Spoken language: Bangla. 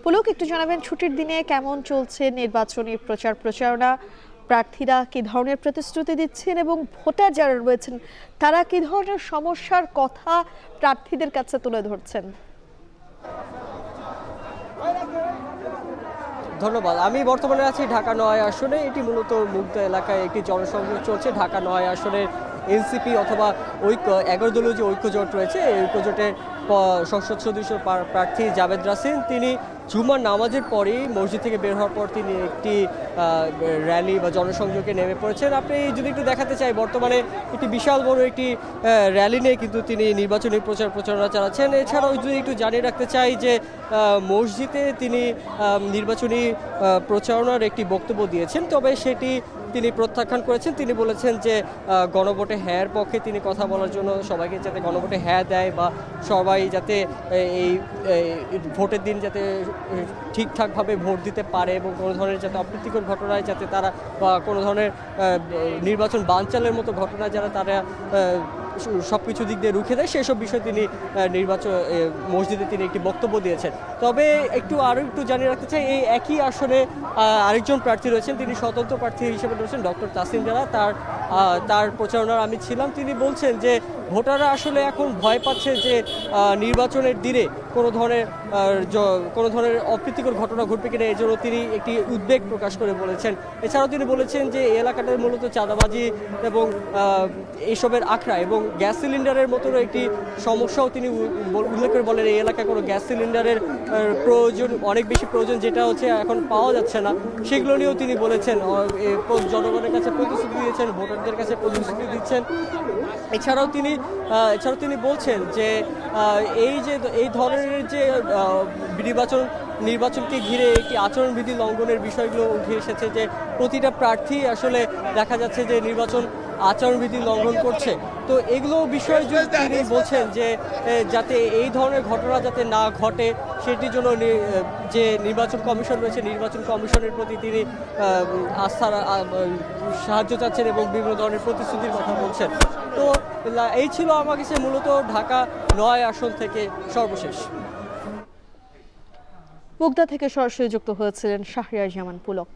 পুলক, একটু জানাবেন ছুটির দিনে কেমন চলছে নির্বাচনী প্রচার প্রচারণা? প্রার্থীরা কি ধরনের প্রতিশ্রুতি দিচ্ছেন এবং ভোটার যারা রয়েছেন তারা কি ধরনের সমস্যার কথা প্রার্থীদের কাছে তুলে ধরছেন? ধন্যবাদ। আমি বর্তমানে আছি ঢাকা ৯ আসনে। এটি মূলত মুগদা এলাকায় একটি জনসংযোগ চলছে। ঢাকা ৯ আসনের এনসিপি অথবা ঐক্য ১১ দলীয় যে ঐক্যজোট রয়েছে, এই ঐক্যজোটের সংসদ সদস্য প্রার্থী জাবেদ রাসিন তিনি জুমার নামাজের পরেই মসজিদ থেকে বের হওয়ার পর তিনি একটি র্যালি বা জনসংযোগে নেমে পড়েছেন। আপনি যদি একটু দেখাতে চাই, বর্তমানে একটি বিশাল বড় একটি র্যালি নিয়ে কিন্তু তিনি নির্বাচনী প্রচারণা চালাচ্ছেন। এছাড়াও যদি একটু জানিয়ে রাখতে চাই যে মসজিদে তিনি নির্বাচনী প্রচারণার একটি বক্তব্য দিয়েছেন, তবে সেটি তিনি প্রত্যাখ্যান করেছেন। তিনি বলেছেন যে গণভোটে হ্যাঁর পক্ষে তিনি কথা বলার জন্য সবাইকে যাতে গণভোটে হ্যাঁ দেয় বা সবাই যাতে এই ভোটের দিন যাতে ঠিকঠাকভাবে ভোট দিতে পারে এবং কোনো ধরনের যাতে অপ্রীতিকর ঘটনায় যাতে তারা বা কোনো ধরনের নির্বাচন বানচালের মতো ঘটনায় যারা তারা সব কিছু দিক দিয়ে রুখে দেয়, সেসব বিষয়ে তিনি মসজিদে তিনি একটি বক্তব্য দিয়েছেন। তবে আরও একটু জানিয়ে রাখতে চাই, এই একই আসনে আরেকজন প্রার্থী রয়েছেন, তিনি স্বতন্ত্র প্রার্থী হিসেবে রয়েছেন ডক্টর তাসিম জারা। তার প্রচারণার আমি ছিলাম। তিনি বলছেন যে ভোটাররা আসলে এখন ভয় পাচ্ছে যে নির্বাচনের দিনে কোনো ধরনের অপ্রীতিকর ঘটনা ঘটবে কিনা, এই জন্য তিনি একটি উদ্বেগ প্রকাশ করে বলেছেন। এছাড়াও তিনি বলেছেন যে এই এলাকাটার মূলত চাঁদাবাজি এবং এইসবের আখড়া এবং গ্যাস সিলিন্ডারের মতো একটি সমস্যাও তিনি উল্লেখ করে বলেন এই এলাকায় কোনো গ্যাস সিলিন্ডারের প্রয়োজন অনেক বেশি প্রয়োজন, যেটা হচ্ছে এখন পাওয়া যাচ্ছে না। সেগুলো নিয়েও তিনি বলেছেন, জনগণের কাছে প্রতিশ্রুতি দিয়েছেন, ভোটারদের কাছে প্রতিশ্রুতি দিচ্ছেন। এছাড়াও তিনি বলছেন যে এই ধরনের যে নির্বাচনকে ঘিরে একটি আচরণবিধি লঙ্ঘনের বিষয়গুলো উঠে এসেছে, যে প্রতিটা প্রার্থী আসলে দেখা যাচ্ছে যে নির্বাচন আচরণবিধি লঙ্ঘন করছে। তো এগুলো বিষয়ে যদি তিনি বলছেন যে যাতে এই ধরনের ঘটনা যাতে না ঘটে, সেটির জন্য যে নির্বাচন কমিশন রয়েছে, নির্বাচন কমিশনের প্রতি তিনি সাহায্য চাচ্ছেন এবং বিভিন্ন ধরনের প্রতিশ্রুতির কথা বলছেন। তো এই ছিল আমার কাছে মূলত ঢাকা ৯ আসন থেকে সর্বশেষ। মুগদা থেকে সরাসরি যুক্ত হয়েছিলেন শাহরিয়ার জামান পুলক।